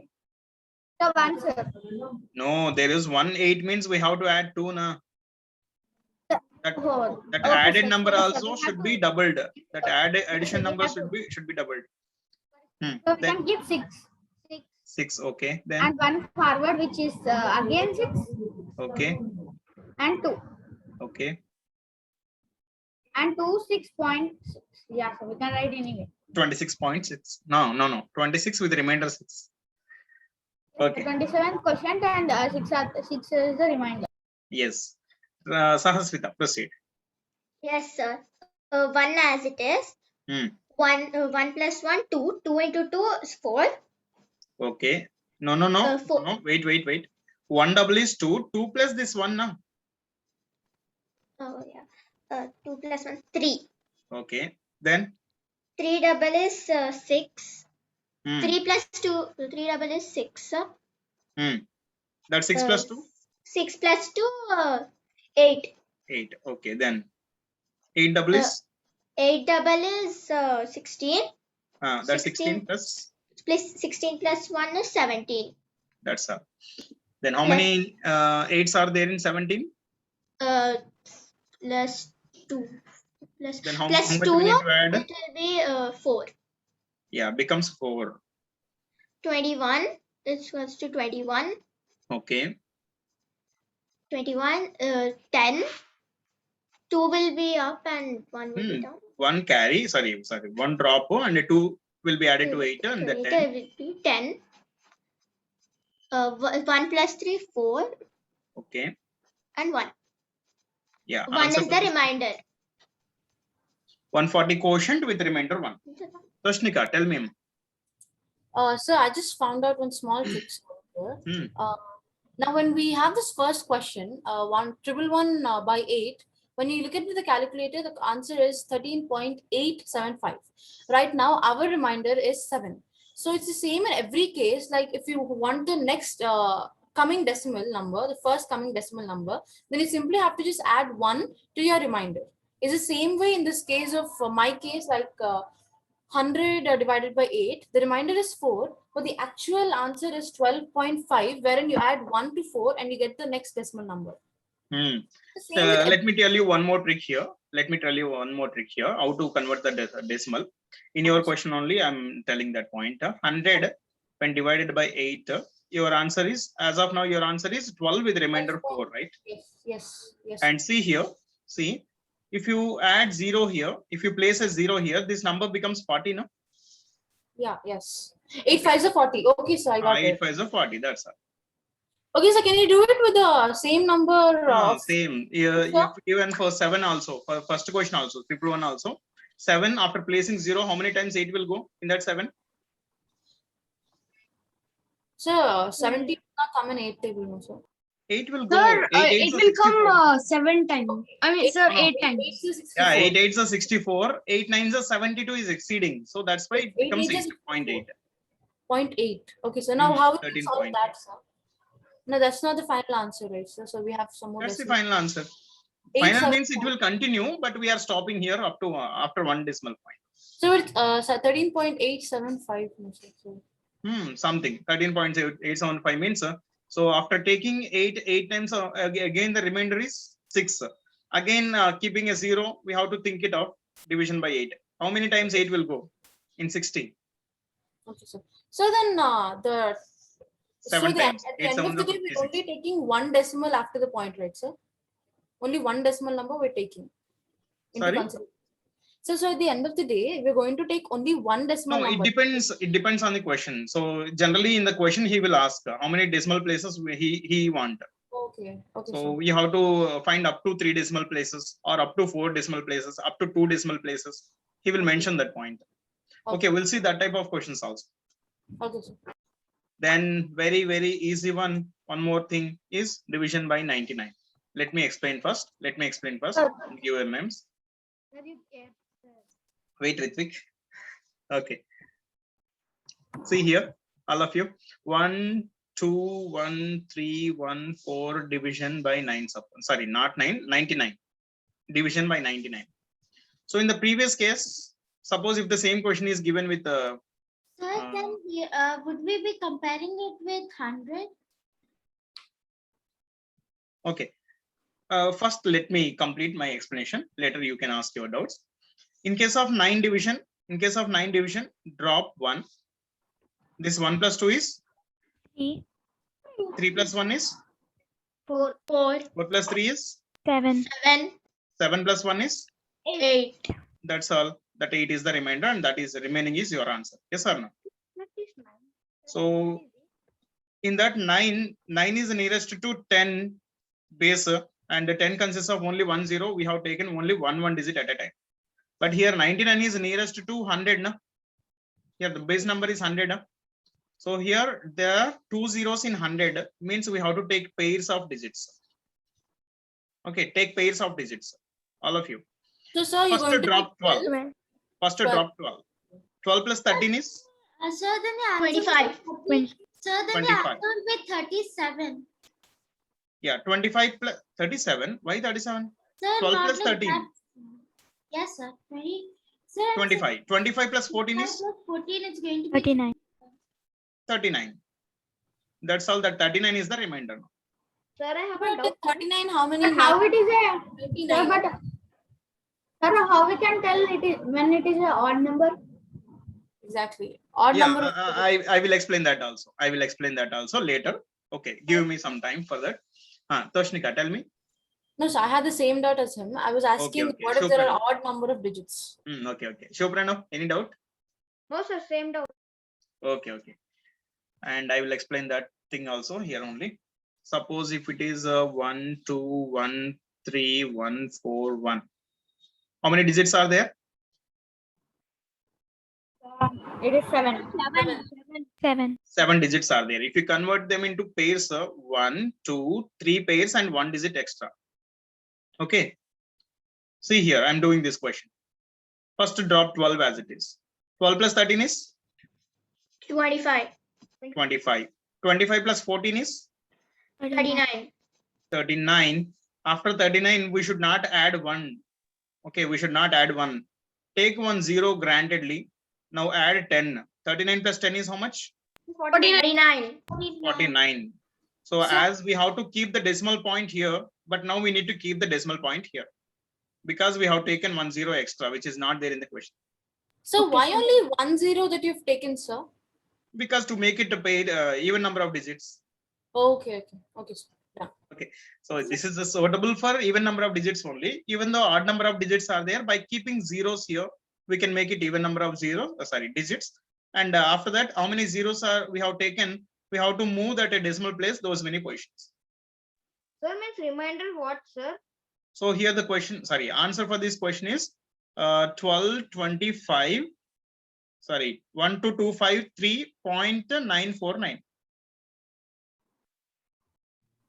So 1, sir. No, there is 1 8 means we have to add 2 na. That Oh, that okay, added sir. number Yes, sir. also We have should to- be doubled. That addition we number have should to- be doubled. So we Then can keep 6. 6. Okay. Then And 1 forward, which is again 6. okay. And 2. Okay. And 2 6.6. Yeah, so we can write anyway. 26.6. No. 26 with remainder 6. Okay. 27 quotient and 6 is the remainder. Yes. Sahasrita, proceed. Yes, sir. 1 as it is. Hmm. 1 plus 1, 2. 2 into 2 is 4. Okay. No. 4. No. Wait. 1 double is 2. 2 plus this one now. Oh, yeah. 2 plus 1, 3. Okay. Then 3 double is 6. hmm. 3 plus 2, 3 double is 6. That's 6 plus 2. 6 plus 2, 8. 8. Okay. Then 8 double is 8 double is 16. that's 16 plus. Plus 16 plus 1 is 17. That's all. Then how Plus- many 8s are there in 17? Plus 2. Plus, Then how plus much 2, we need to add? it will be 4. Yeah, becomes 4. 21. This goes to 21. Okay. 21. 10. 2 will be up and 1 will be down. 1 carry, sorry, 1 drop and a 2 will be added to 8 and the 10. It will be 10. 1 plus 3, 4. Okay. And 1. Yeah. 1 is the remainder. 140 quotient with remainder 1. Toshnika, tell me. So I just found out one small trick here. Now, when we have this first question, 111 by 8, when you look into the calculator, the answer is 13.875. Right now, our reminder is 7. So it's the same in every case. Like if you want the next coming decimal number, the first coming decimal number, then you simply have to just add 1 to your reminder. It's the same way in this case of my case, like 100 divided by 8, the remainder is 4, but the actual answer is 12.5, wherein you add 1 to 4 and you get the next decimal number. Let me tell you one more trick here. How to convert the decimal. In your question only, I'm telling that point. 100 when divided by 8, your answer is, as of now, your answer is 12 with remainder 4, right? Yes. And see here, if you add 0 here, if you place a 0 here, this number becomes 40, no? Yeah, yes. 8 5s are 40. Okay, so I got 8 it. 5s are 40, that's all. Okay, so can you do it with the same number? Same. Even for 7 also, for first question also, triple one also. 7 after placing 0, how many times 8 will go in that 7? So 70 will not come in 8 table, no, sir. 8 will go. Sir, 8 it will come 7 times. I mean, sir, 8 times. Yeah, 8 8s are 64. 8 9s are 72 is exceeding. So that's why it becomes 0.8. 0.8. Okay, so now how will you solve 13.8. that, sir? No, that's not the final answer, right, sir? So we have some more. That's the decimal. final answer. 8 Final 7 means it will continue, but we are stopping here up to after 1 decimal point. So it's 13.875. Something 13.875 means so after taking 8 times again the remainder is 6. Again keeping a 0, we have to think it of division by 8. How many times 8 will go in 60? Okay, sir. So then the 7 times. at the end of the day, we're only taking 1 decimal after the point, right, sir? Only 1 decimal number we're taking into Sorry? consideration. So at the end of the day, we're going to take only 1 decimal No, number. it depends on the question. So generally in the question he will ask how many decimal places he want. Okay. So we have to find up to 3 decimal places or up to 4 decimal places, up to 2 decimal places. He will mention that point. Okay, we'll see that type of questions also. Okay, sir. Then very easy one more thing is division by 99. Let me explain first. Give your names. Wait, Ritvik. Okay. See here, all of you. 1 2 1 3 1 4 division by 9. Sorry, not 9. 99. Division by 99. So in the previous case, suppose if the same question is given with Sir, would we be comparing it with 100? Okay. First, let me complete my explanation. Later, you can ask your doubts. In case of 9 division, drop 1. This 1 plus 2 is 3. 3 plus 1 is 4. 4 plus 3 is 7. 7 plus 1 is 8. That's all. That 8 is the remainder, and that is remaining is your answer. Yes or no? So in that 9 is nearest to 10 base, and the 10 consists of only 1 0. We have taken only one digit at a time. But here 99 is nearest to 100. Na? Here the base number is 100. Na? So here there are 2 zeros in 100 means we have to take pairs of digits. Okay, take pairs of digits. All of you. So, sir, you're First going to drop take 12. First 12. drop 12. 12 plus 13 is Sir, then the answer 25. will be 30. Sir, then the 25. answer will be 37. yeah 25 plus 37. Why 37? Sir, 12 not plus like 13. that. Yes, sir. 20. Sir, 25. 25 plus 14 5 is plus 14 is going to be 39. 39. That's all. That 39 is the remainder. Sir, I have a But doubt. 39, how many? But how it is a, sir, 39. but sir, how we can tell it is when it is a odd number? Exactly. Odd Yeah, number. I will explain that also. I will explain that also later. Okay, give me some time for that. Toshnika, tell me. No, so I had the same doubt as him. I was asking okay. what if there are Shubhra. odd number of digits? Okay. Shoprano, any doubt? No, sir, same doubt. Okay. And I will explain that thing also here only. Suppose if it is 1, 2, 1, 3, 1, 4, 1. How many digits are there? It is 7. 7. 7 digits are there. If you convert them into pairs, 1, 2, 3 pairs and 1 digit extra. Okay. See here, I'm doing this question. First drop 12 as it is. 12 plus 13 is 25. 25. 25 plus 14 is 39. 39. After 39, we should not add 1. Okay, we should not add 1. Take 1 0 grantedly. Now add 10. 39 plus 10 is how much? 49. 49. So as we have to keep the decimal point here, but now we need to keep the decimal point here. Because we have taken 1 0 extra, which is not there in the question. So why only 1 0 that you've taken, sir? Because to make it a paid even number of digits. Okay. Sir. Yeah. So this is suitable for even number of digits only. Even though odd number of digits are there, by keeping zeros here, we can make it even number of digits. And after that, how many zeros are we have taken? We have to move that a decimal place those many positions. Sir, means reminder what, sir? So here the question, answer for this question is 12, 25, 1253.949.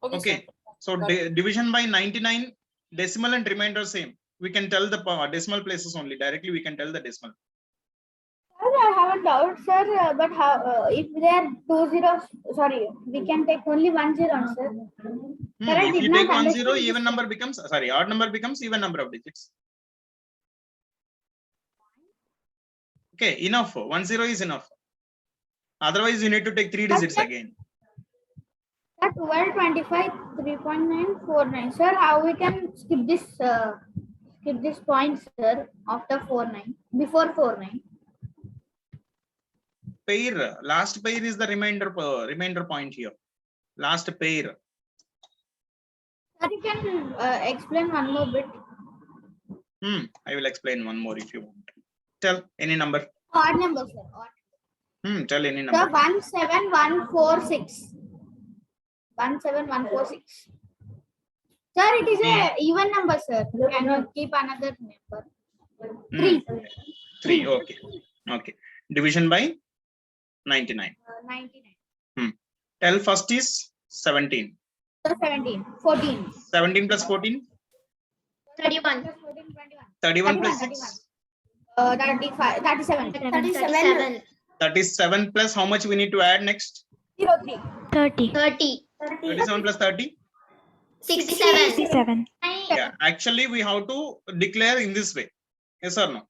Okay. So division by 99, decimal and remainder same. We can tell the decimal places only. Directly we can tell the decimal. Sir, I have a doubt, sir. But how if there are 2 zeros? Sorry, we can take only 1 0, sir. Sir, I If did you not take 1 0, understand even this. number becomes odd number becomes even number of digits. Okay, enough. 1 0 is enough. Otherwise, you need to take 3 digits again. Sir, 12, 25, 3.949. Sir, how we can skip this point, sir, after 49, before 49? Pair. Last pair is the remainder point here. Last pair. Sir, you can explain one more bit. I will explain one more if you want. Tell any number. Odd number, sir. Odd. Tell any Sir, number. 17146. 17146. Sir, it is a even number, sir. You cannot keep another number. 3. Okay. Division by 99. 99. Tell first is 17. Sir, 17. 14. 17 plus 14. 31. 21. 31 plus 6. 35. 37. 37. 37 plus how much we need to add next? 03. 30. 37 plus 30. 67. Yeah, actually we have to declare in this way. Yes or no?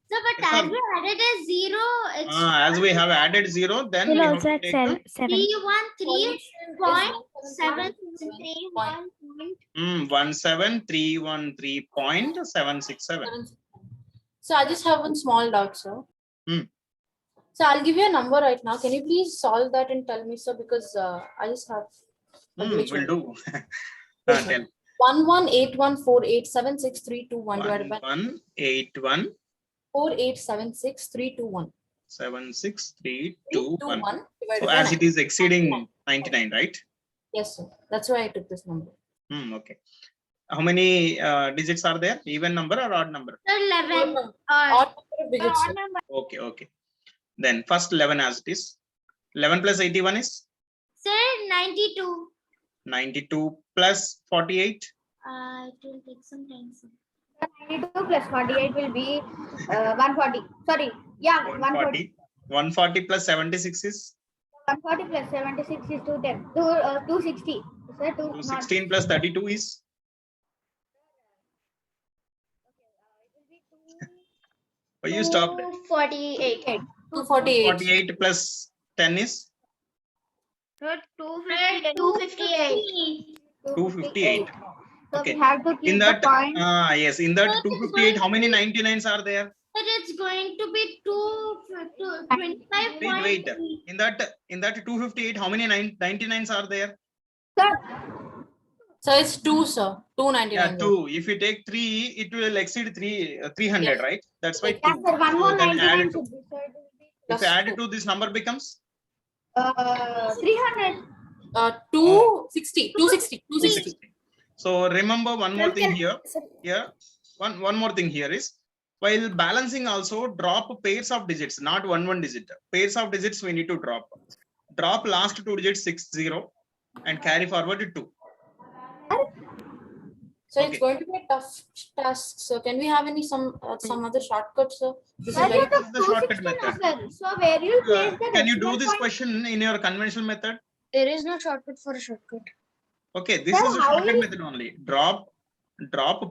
So, but Yes, as sir. we added a 0, it's As we have added 0, then we have to take the 113.713. So I just have one small doubt, sir. Hmm. So I'll give you a number right now. Can you please solve that and tell me, sir? Because I just have a glitch. Will do. Yes, Tell. 118148763221 divided by 1181 4876321. 76321. Divided So by as 9. it is exceeding 99, right? Yes, sir. That's why I took this number. Okay. How many digits are there? Even number or odd number? Sir, 11. Odd number of digits, sir. Okay, okay. Then first 11 as it is. 11 plus 81 is Sir, 92. 92 plus 48. It will take some time, sir. 92 plus 48 will be 140. Sorry, yeah, 140. 140 plus 76 is 140 plus 76 is 210. 260. Sir, 216 plus 32 is why you stopped? 248. 248. 48 plus 10 is 258. 258. So Okay. we have to keep In the that, point. yes, in that 258, how many 99s are there? But it's going to be 25. Wait. In that 258, how many 99s are there? So it's 2, sir. 299. Yeah, 2. If you take 3, it will exceed 300, Yes. right? That's why 2. Yeah, sir, one more So then add 99 it to. should be. So it will be If Plus you add it 2. to, this number becomes 300. 260. 260. 260. 260. So remember one more thing here. Sir, Here, one more thing here is while balancing also drop pairs of digits, not one digit. Pairs of digits we need to drop. Drop last 2 digits 60 and carry forward 2. So Okay. it's going to be a tough task. So can we have some other shortcuts, sir? This is Sir, very you took the shortcut 260 now, method. sir. So where you place the Can you do decimal this point? question in your conventional method? There is no shortcut for a shortcut. Okay, this Sir, is a how shortcut will- method only. Drop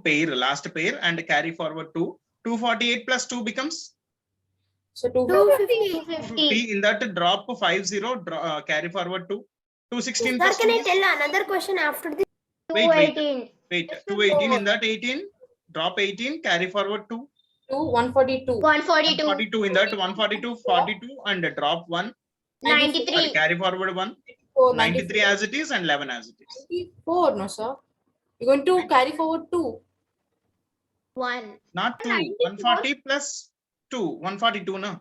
pair, last pair, and carry forward 2. 248 plus 2 becomes So 250. 50. In that drop 50, carry forward 2. 216 Sir, plus can 2 I is- tell another question after this? Wait. 218. Wait, 218. In that 18, drop 18, carry forward 2. 142. 142. 42. In that 142, 42, and drop 1. 93. Carry forward 1. 93 as it is and 11 as it is. 94, no, sir. You're going to carry forward 2. 1. Not 2. 140 plus 2. 142, no?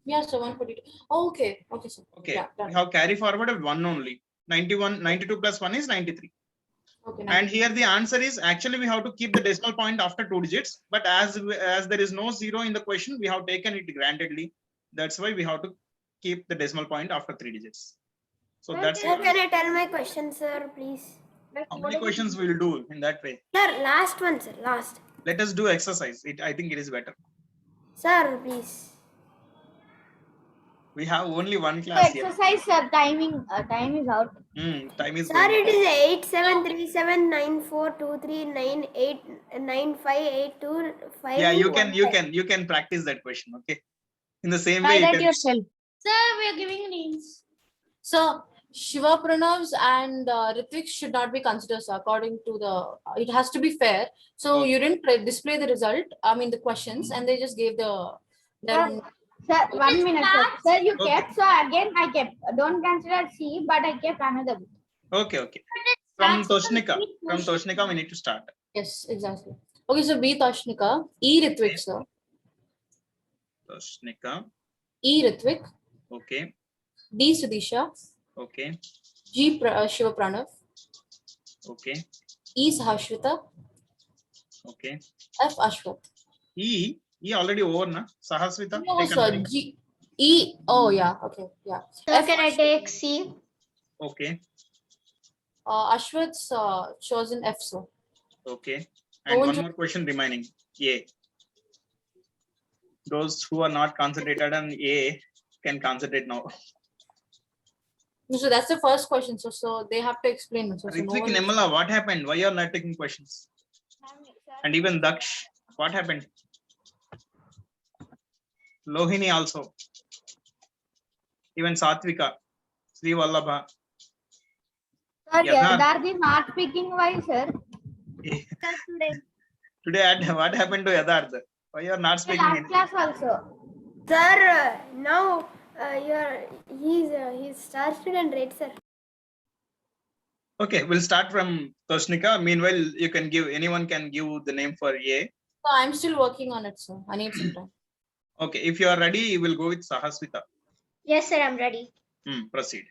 Yeah, so 142. Oh, okay. Okay, sir. Okay. Yeah, We done. have carry forward 1 only. 92 plus 1 is 93. Okay, And here the answer is actually we have to keep the decimal point after 2 digits. But as there is no 0 in the question, we have taken it grantedly. That's why we have to keep the decimal point after 3 digits. So that's Sir, can I tell my question, sir, please? how many questions we will do in that way. Sir, last one, sir, last. Let us do exercise. I think it is better. Sir, please. We have only one So class here. exercise, sir, time is out. Time is Sir, going. it is 8737942398958252. Yeah, you can practice that question. Okay. In the same way, you can, yourself. Sir, we are giving names. So Shiva Pranavs and Ritvik should not be considered, sir, according to the. It has to be fair. So Okay. you didn't display the result. I mean the questions, and they just gave the. Their, Sir, 1 minute, sir. Sir, you Okay. kept, so again I kept. Don't consider C, but I kept another bit. okay. From Starts with Toshnika. complete From question. Toshnika, we need to start. yes, exactly. Okay, so B Toshnika, E Ritvik, sir. Toshnika. E Ritvik, Okay. D Sudisha, Okay. G Shiva Pranav, Okay. E Sahashwita, Okay. F Ashwath. E already over, na? Sahaswita. No, take sir. another. G E. Oh yeah. Okay. Yeah. So can I take C? Okay. Ashwath's chosen F, sir. Okay. And Owen one more question remaining. A. Those who are not concentrated on A can concentrate now. So that's the first question. So they have to explain. So no Ritvik, one- Nemala, what happened? Why you are not taking questions? And even Daksh, what happened? Lohini also. Even Satvika, Sri Vallabha. Sir, Yadar. Yadar is not speaking why, sir? Today, what happened to Yadharth? Why you are not speaking Last anything? class also. Sir, now he's star student, right, sir? Okay, we'll start from Toshnika. Meanwhile, anyone can give the name for A. So I'm still working on it, sir. I need some time. Okay, if you are ready, you will go with Sahaswita. Yes, sir, I'm ready. Proceed.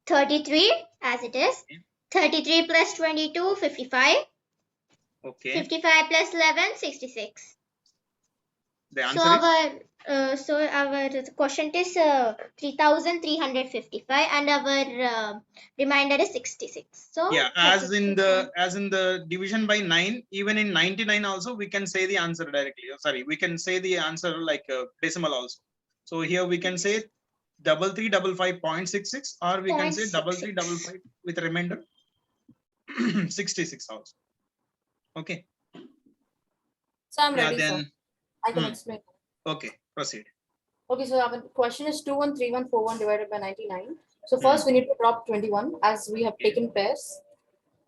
33 as it is. 33 plus 22, 55. Okay. 55 plus 11, 66. The So answer is our quotient is 3,355 and our remainder is 66. So yeah, as in 36. the division by 9, even in 99 also we can say the answer directly. Oh, sorry, we can say the answer like decimal also. So here we can say 3355.66, or we can say 3355 with remainder 66 also. Okay. So I'm Yeah, ready, sir. then I can explain. okay, proceed. Okay, so our question is 213141 divided by 99. So first we need to drop 21 as we have taken pairs.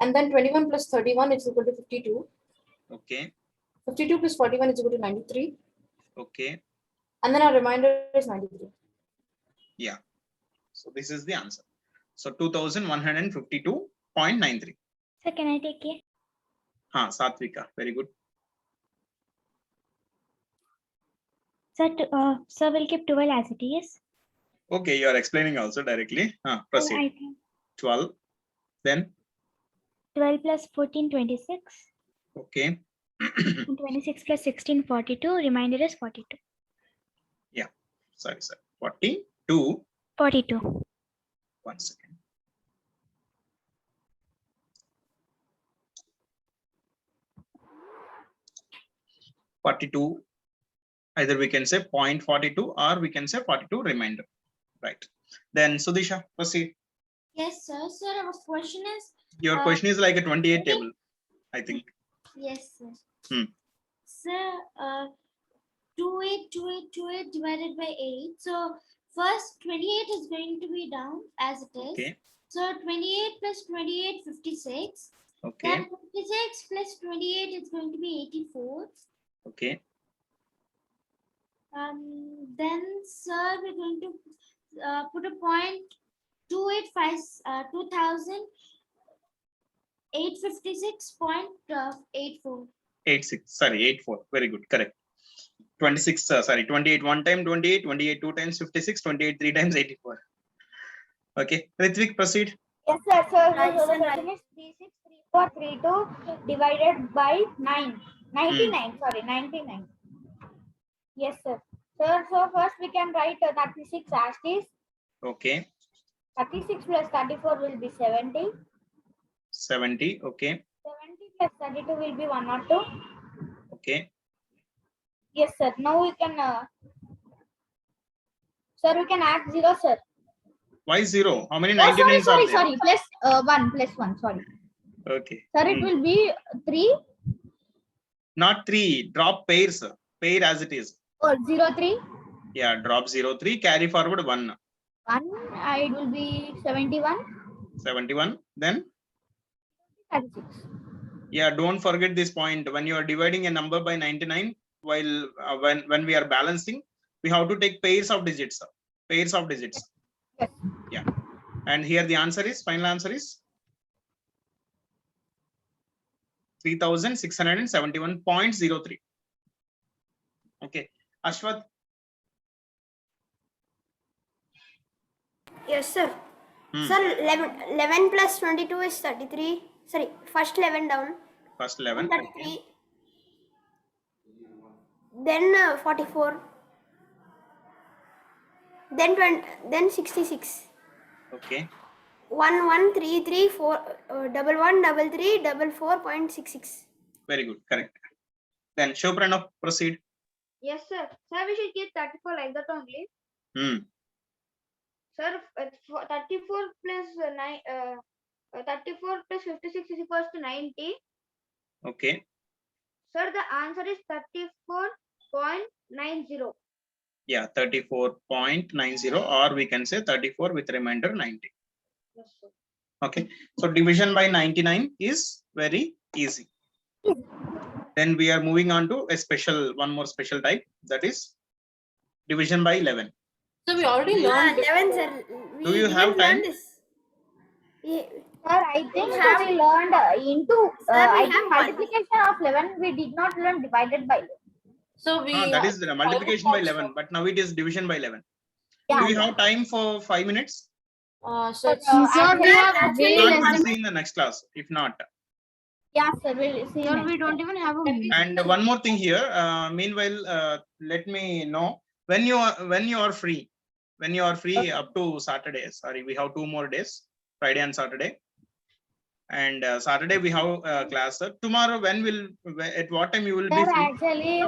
And then 21 plus 31 is equal to 52. Okay. 52 plus 41 is equal to 93. Okay. And then our remainder is 93. Yeah. So this is the answer. So 2152.93. Sir, can I take it? Satvika, very good. Sir, sir will keep 12 as it is. Okay, you are explaining also directly. Proceed. I think 12. Then 12 plus 14, 26. okay. And 26 plus 16, 42. Remainder is 42. Sorry, sir. 42. 42. 1 second. (42). Either we can say 0.42 or we can say 42 remainder. Right. Then Sudisha, proceed. Yes, sir. Sir, our question is. Your question is like a 28 table, I think. Yes, sir. Sir, 28 divided by 8. So first 28 is going to be down as it is. Okay. So 28 plus 28, 56. Okay. Then 56 plus 28 is going to be 84. Okay. Then, sir, we're going to put a point 2,856.84. 86. Sorry, 84. Very good. Correct. 26. Sorry, 28 one time, 28, 28 two times, 56, 28 three times, 84. Okay. Ritvik, proceed. Yes, sir. So Right, the sir, question is 363432 divided by 9. 99. Sorry, 99. Yes, sir. Sir, so first we can write 36 as is. Okay. 36 plus 34 will be 70. 70. Okay. 70 plus 32 will be 102. Okay. Yes, sir. Now we can, sir, we can add 0, sir. Why 0? How many Oh, 99s sorry, are there? sorry. Plus 1, sorry. Okay. Sir, it will be 3 Not 3. Drop pairs. Pair as it is. or 0, 3. Yeah. Drop 0, 3. Carry forward 1. 1, it will be 71. 71. Then 36. yeah, don't forget this point. When you are dividing a number by 99, while when we are balancing, we have to take pairs of digits. Pairs of digits. Yes. Yeah. And here the answer is, final answer is 3,671.03. Okay. Ashwath. Yes, sir. Sir, 11 plus 22 is 33. Sorry, first 11 down. First 11. 33. Then 44. Then 66. Okay. 1133 1133 Very good. Correct. Then Shobhranab, proceed. Yes, sir. Sir, we should keep 34 like that only. Sir, 34 plus 34 plus 56 is equals to 90. Okay. Sir, the answer is 34.90. Yeah, 34.90, or we can say 34 with remainder 90. Yes, sir. Okay. So division by 99 is very easy. Then we are moving on to one more special type, that is division by 11. So we already learned. 11, sir. Do you have time? Yeah. Sir, I think we learned into I think multiplication of 11. We did not learn divided by 11. So we. That is the multiplication by 11, but now it is division by 11. Yeah, Do you have time for 5 minutes? So it's sir, we have actually very We'll less than see in the next class. If not, Yeah, sir. We'll see. Sir, we don't even have a meeting. And one more thing here, meanwhile, let me know when you are free, up to Saturday. Sorry, we have 2 more days, Friday and Saturday. And Saturday we have class. Sir. Tomorrow, at what time you will be Sir, free? actually,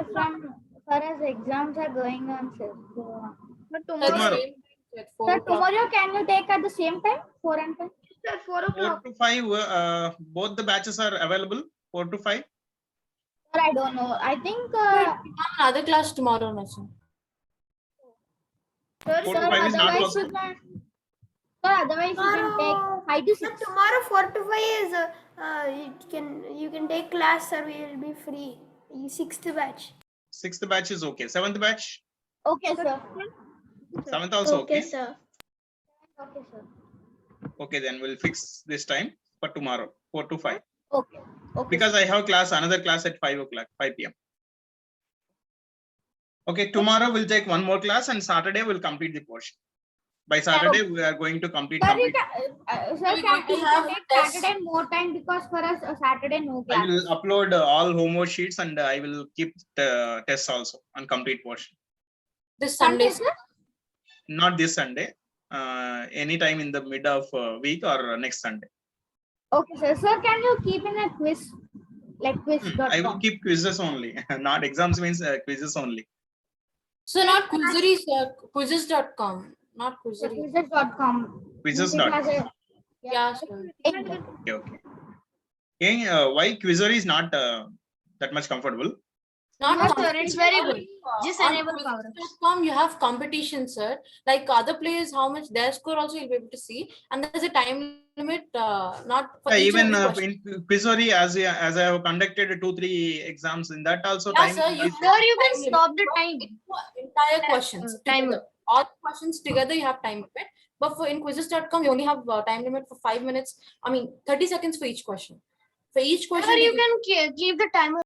for us exams are going on, sir. So, But Sir, Tomorrow. same at 4 sir, o'clock. tomorrow can you take at the same time, 4 and 5? Sir, 4 4 o'clock. to 5, both the batches are available, 4 to 5. Sir, I don't know. I think, We have another class tomorrow, no, sir. Sir, 4 to 5 is not otherwise possible. you can. Sir, otherwise you can take 5 to Sir, 6. tomorrow 4 to 5 is you can take class, sir. We will be free. 6th batch. 6th batch is okay. 7th batch, Okay, sir. 7th also okay, okay. sir. Okay, sir. Okay, then we'll fix this time for tomorrow, 4 to 5. Okay. Okay. Because I have another class at 5 o'clock, 5 p.m. Okay, tomorrow we'll take one more class and Saturday we'll complete the portion. By Saturday, we are going to complete. Sir, you can, sir, We're going to you have can take tests. Saturday more time because for us Saturday no I class. will upload all homework sheets and I will keep the tests also on complete portion. This Sunday, Sunday, sir. Not this Sunday, anytime in the mid of week or next Sunday. Okay, sir. Sir, can you keep in a quiz, like quiz.com? I will keep quizzes only, not exams means quizzes only. So not Quizzery, sir. Quizzes.com. Not Quizzery. Quizzes.com. Quizzes It dot has com. a- Yeah, sir. Okay, okay. Okay, why Quizzery is not that much comfortable? Not No, sir, competition, it's very sir. good. Just On enable power ups. Quizzes.com, you have competition, sir. Like other players, how much their score also you'll be able to see. And there's a time limit, not for each Even and every question. in Quizzery, as I have conducted 2-3 exams, in that also Yeah, time. sir, you is- have Sir, you can time limit. stop the time. Entire questions Time together. All questions together you have time limit. But for in quizzes.com, you only have time limit for 5 minutes. I mean, 30 seconds for each question. For each question, Sir, they you give- can keep the timer.